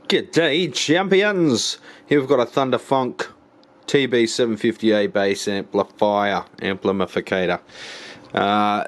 G'day champions! Here we've got a Thunderfunk TFB750-A bass amplifier amplificator.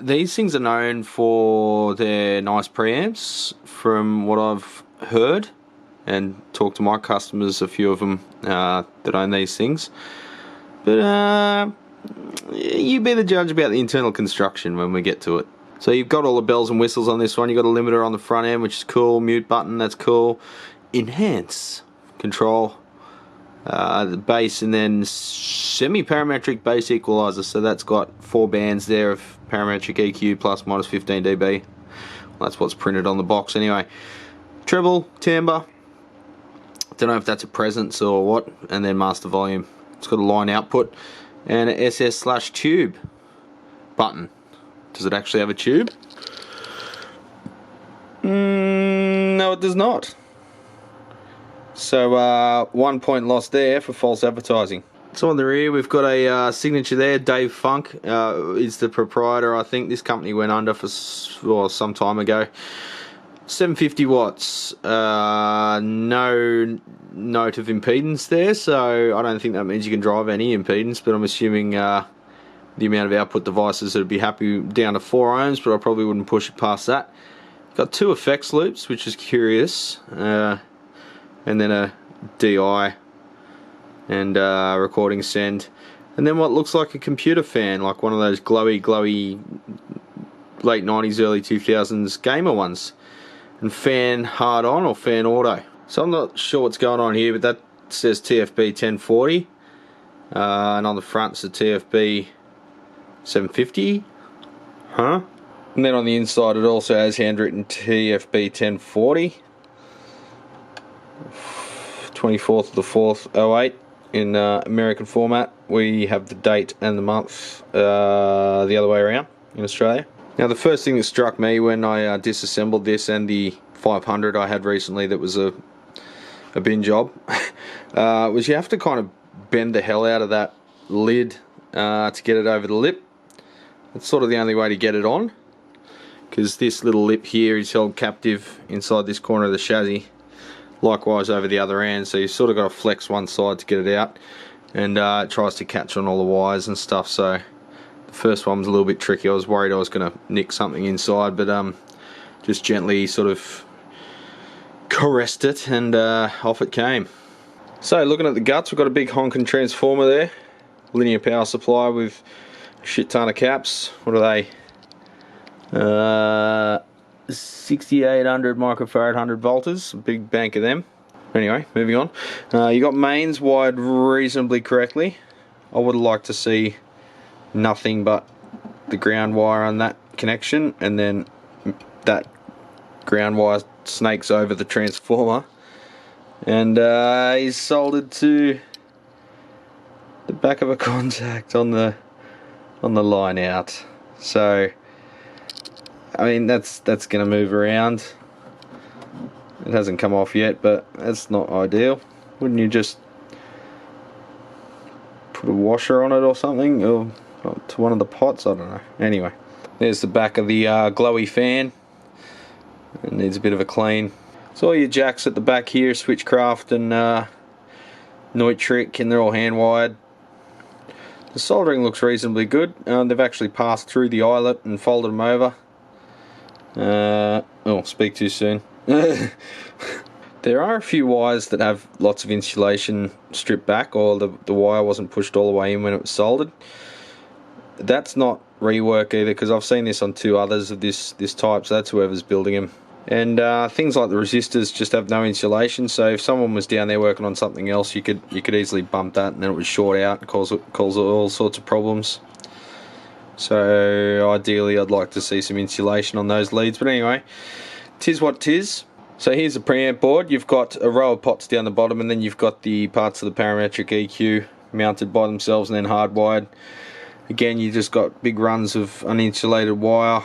These things are known for their nice preamps, from what I've heard, and talked to my customers, a few of them that own these things. But you be the judge about the internal construction when we get to it. So you've got all the bells and whistles on this one. You've got a limiter on the front end, which is cool. Mute button, that's cool. Enhance control, the bass, and then semi-parametric bass equalizer. So that's got 4 bands there of parametric EQ plus minus 15 dB. Well, that's what's printed on the box anyway. Treble, timbre, don't know if that's a presence or what, and then master volume. It's got a line output and an SS/tube button. Does it actually have a tube? No, it does not. So 1 point lost there for false advertising. So on the rear we've got a signature there. Dave Funk is the proprietor. I think this company went under for some time ago. 750 watts. No note of impedance there, so I don't think that means you can drive any impedance, but I'm assuming the amount of output devices that would be happy down to 4 ohms, but I probably wouldn't push it past that. Got 2 effects loops, which is curious. And then a DI and recording send, and then what looks like a computer fan, like one of those glowy late 90s early 2000s gamer ones, and fan hard on or fan auto. So I'm not sure what's going on here, but that says TFB1040, and on the front it's a TFB750, and then on the inside it also has handwritten TFB1040, 24th of the 4th, 08 in American format. We have the date and the month the other way around in Australia. Now the first thing that struck me when I disassembled this and the 500 I had recently that was a bin job was you have to kind of bend the hell out of that lid to get it over the lip. That's sort of the only way to get it on, because this little lip here is held captive inside this corner of the chassis. Likewise over the other end, so you've sort of got to flex one side to get it out, and it tries to catch on all the wires and stuff. So the first one was a little bit tricky. I was worried I was going to nick something inside, but just gently sort of caressed it, and off it came. So looking at the guts, we've got a big honking transformer there, linear power supply with a shit ton of caps. What are they? 6800 microfarad 100 volters, a big bank of them. Anyway, moving on. You got mains wired reasonably correctly. I would have liked to see nothing but the ground wire on that connection, and then that ground wire snakes over the transformer, and is soldered to the back of a contact on the line out. So I mean, that's going to move around. It hasn't come off yet, but that's not ideal. Wouldn't you just put a washer on it or something, or to one of the pots? I don't know. Anyway, there's the back of the glowy fan. It needs a bit of a clean. So all your jacks at the back here, Switchcraft and Neutrik, and they're all hand wired. The soldering looks reasonably good. They've actually passed through the eyelet and folded them over. Oh, speak too soon. There are a few wires that have lots of insulation stripped back, or the wire wasn't pushed all the way in when it was soldered. That's not rework either, because I've seen this on 2 others of this type, so that's whoever's building them. And things like the resistors just have no insulation, so if someone was down there working on something else, you could easily bump that, and then it would short out and cause all sorts of problems. So ideally I'd like to see some insulation on those leads, but anyway, tis what tis. So here's the preamp board. You've got a row of pots down the bottom, and then you've got the parts of the parametric EQ mounted by themselves and then hardwired. Again, you just got big runs of uninsulated wire.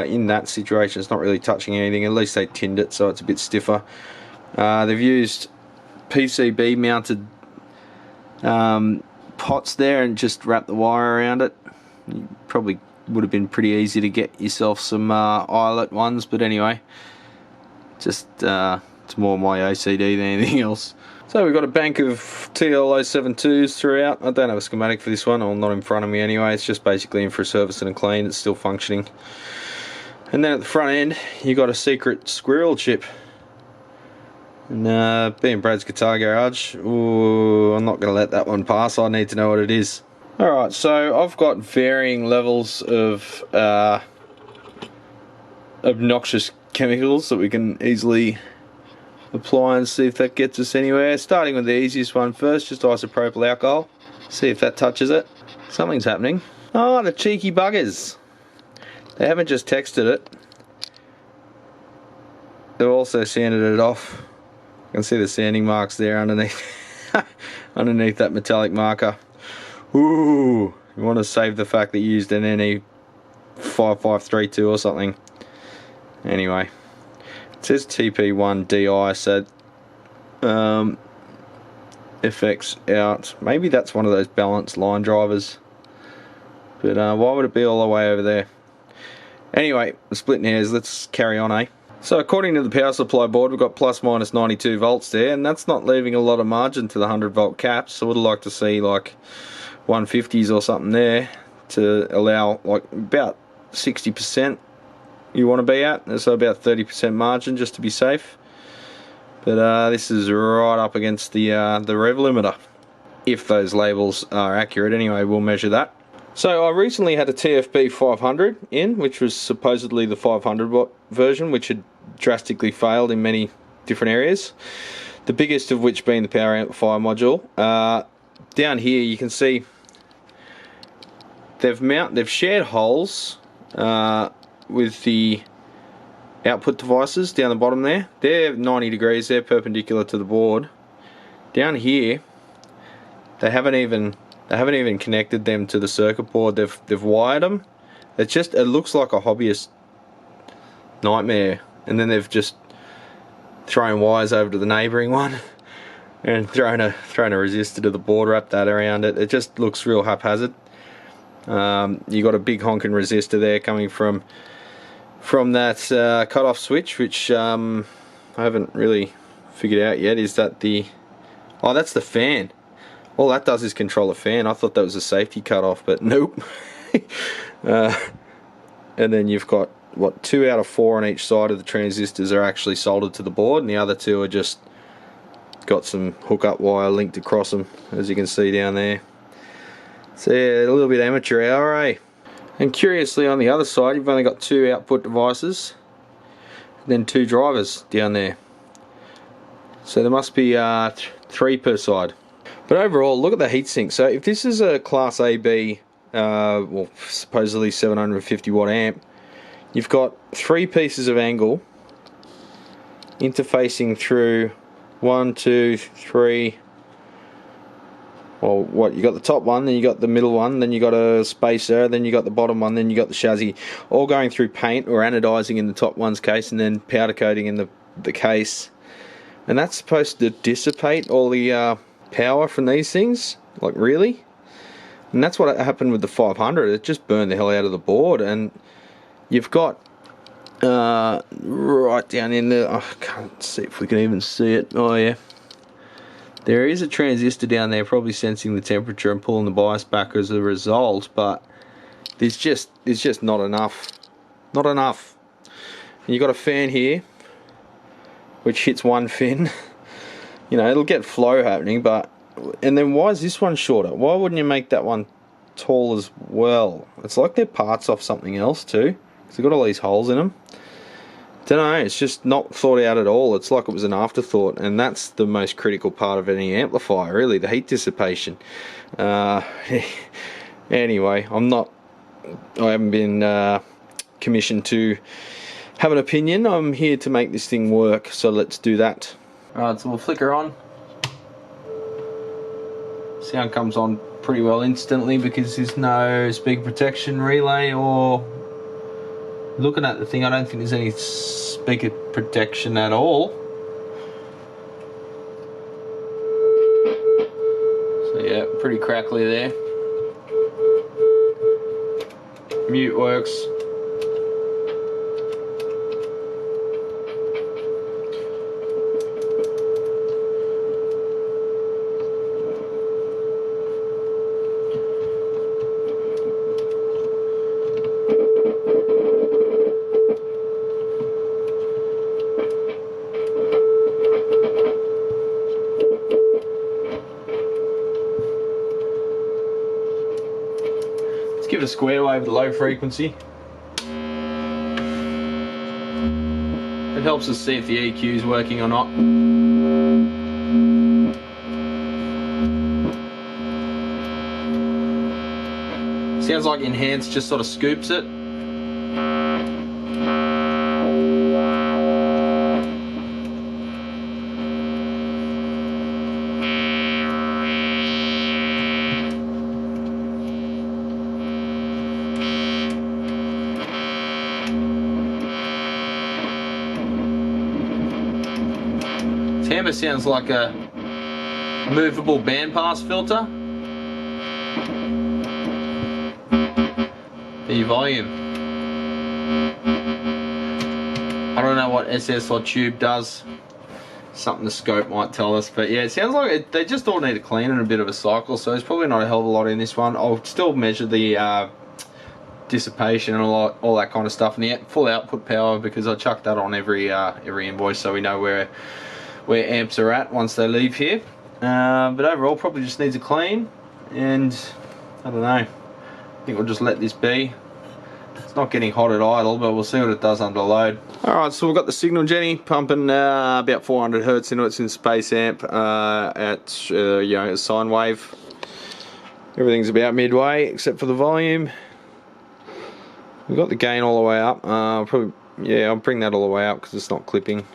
In that situation it's not really touching anything. At least they tinned it so it's a bit stiffer. They've used PCB mounted pots there and just wrapped the wire around it. You probably would have been pretty easy to get yourself some eyelet ones, but anyway, just It's more my OCD than anything else. So we've got a bank of TL072s throughout. I don't have a schematic for this one, or not in front of me anyway. It's just basically in for a service and a clean. It's still functioning. And then at the front end, you got a secret squirrel chip. And being Brad's Guitar Garage, ooh, I'm not going to let that one pass. I need to know what it is. Alright, so I've got varying levels of obnoxious chemicals that we can easily apply and see if that gets us anywhere. Starting with the easiest one first, just isopropyl alcohol. See if that touches it. Something's happening. Oh, the cheeky buggers. They haven't just texted it. They've also sanded it off. You can see the sanding marks there underneath underneath that metallic marker. Ooh, you want to save the fact that you used an NE 5532 or something. Anyway. It says TP1DI, so FX out. Maybe that's one of those balanced line drivers. But why would it be all the way over there? Anyway, I'm splitting hairs. Let's carry on, eh? So according to the power supply board, we've got plus minus 92 volts there, and that's not leaving a lot of margin to the 100 volt caps. So I would like to see like 150s or something there to allow like about 60%. You want to be at, so about 30% margin just to be safe. But this is right up against the rev limiter, if those labels are accurate. Anyway, we'll measure that. So I recently had a TFB 500 in, which was supposedly the 500 watt version, which had drastically failed in many different areas. The biggest of which being the power amplifier module. Down here you can see they've shared holes with the output devices down the bottom there. They're 90 degrees, they're perpendicular to the board. Down here they haven't even connected them to the circuit board. They've wired them. It looks like a hobbyist nightmare. And then they've just thrown wires over to the neighbouring one and thrown a resistor to the board, wrapped that around it. It just looks real haphazard. You got a big honking resistor there coming from that cutoff switch, which I haven't really figured out yet. Is that oh, that's the fan. All that does is control the fan. I thought that was a safety cutoff, but nope. And then you've got, what, 2 out of 4 on each side of the transistors are actually soldered to the board, and the other 2 are just got some hookup wire linked across them, as you can see down there. So yeah, a little bit amateur hour, eh? And curiously, on the other side, you've only got 2 output devices, and then 2 drivers down there. So there must be 3 per side. But overall, look at the heatsink. So if this is a Class AB, well, supposedly 750 watt amp, you've got 3 pieces of angle interfacing through 1, 2, 3. Well, what, you got the top one, then you got the middle one, then you got a spacer, then you got the bottom one, then you got the chassis, all going through paint or anodizing in the top one's case, and then powder coating in the case. And that's supposed to dissipate all the power from these things, like really. And that's what happened with the 500. It just burned the hell out of the board. And you've got right down in there, I can't see if we can even see it. Oh yeah, there is a transistor down there probably sensing the temperature and pulling the bias back as a result, but there's just not enough. And you got a fan here which hits one fin. You know, it'll get flow happening, but, and then why is this one shorter? Why wouldn't you make that one tall as well? It's like they're parts off something else too, because they've got all these holes in them. Don't know, it's just not thought out at all. It's like it was an afterthought, and that's the most critical part of any amplifier, really, the heat dissipation. Anyway, I haven't been commissioned to have an opinion. I'm here to make this thing work, so let's do that. Alright, so we'll flicker on. Sound comes on pretty well instantly because there's no speaker protection relay, or looking at the thing, I don't think there's any speaker protection at all. So yeah, pretty crackly there. Mute works. bit of square wave at low frequency. It helps us see if the EQ is working or not. Sounds like Enhance just sort of scoops it. Timbre sounds like a movable bandpass filter. The volume. I don't know what SS or tube does. Something the scope might tell us, but yeah, it sounds like they just all need a clean and a bit of a cycle, so there's probably not a hell of a lot in this one. I'll still measure the dissipation and all that kind of stuff, and the full output power, because I chuck that on every invoice so we know where amps are at once they leave here. But overall, probably just needs a clean, and I don't know, I think we'll just let this be. It's not getting hot at idle, but we'll see what it does under load. Alright, so we've got the signal Jenny pumping about 400 Hz into it in space amp at you know, a sine wave. Everything's about midway except for the volume. We've got the gain all the way up. Probably, yeah, I'll bring that all the way up because it's not clipping.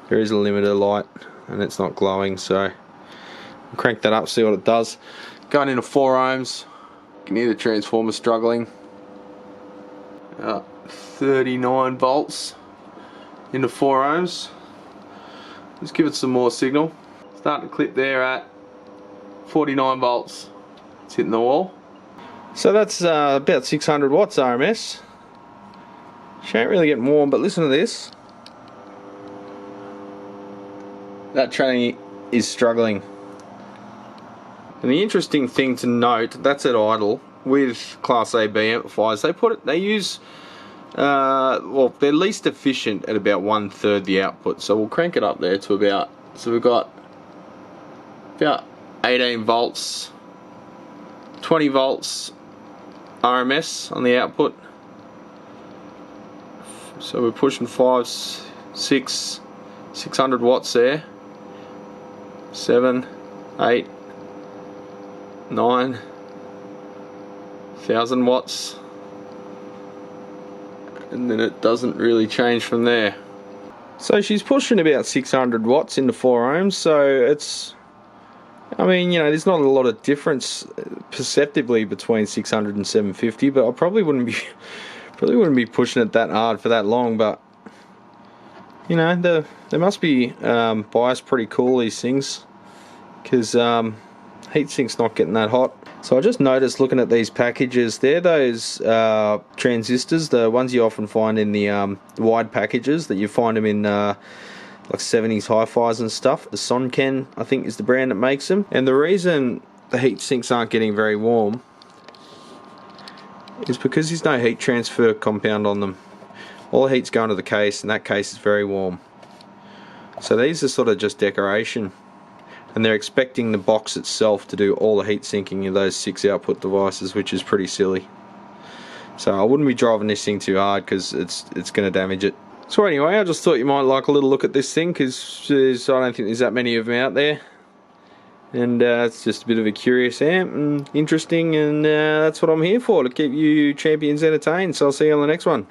There is a limiter light and it's not glowing, so I'll crank that up, see what it does. Going into 4 ohms. You can hear the transformer struggling. 39 volts into 4 ohms. Let's give it some more signal. Starting to clip there at 49 volts. It's hitting the wall. So that's about 600 watts RMS. She ain't really getting warm, but listen to this. That tranny is struggling. And the interesting thing to note, that's at idle. With Class A B amplifiers, they use well, they're least efficient at about 1/3 the output. So we'll crank it up there to about, so we've got about 18 volts, 20 volts RMS on the output. So we're pushing 600 watts there. 7, 8, 9. 1000 watts, and then it doesn't really change from there. So she's pushing about 600 watts into 4 ohms, so it's, I mean, you know, there's not a lot of difference perceptibly between 600 and 750, but I probably wouldn't be pushing it that hard for that long. But you know, they must be biased pretty cool, these things, because Heatsink's not getting that hot. So I just noticed looking at these packages, they're those transistors, the ones you often find in the wide packages, that you find them in like 70s hi-fis and stuff. The Sonken, I think, is the brand that makes them. And the reason the Heatsinks aren't getting very warm is because there's no heat transfer compound on them. All the heat's going to the case, and that case is very warm. So these are sort of just decoration. And they're expecting the box itself to do all the heat sinking of those 6 output devices, which is pretty silly. So I wouldn't be driving this thing too hard because it's going to damage it. So anyway, I just thought you might like a little look at this thing, because I don't think there's that many of them out there. And it's just a bit of a curious amp and interesting, and that's what I'm here for, to keep you champions entertained. So I'll see you on the next one.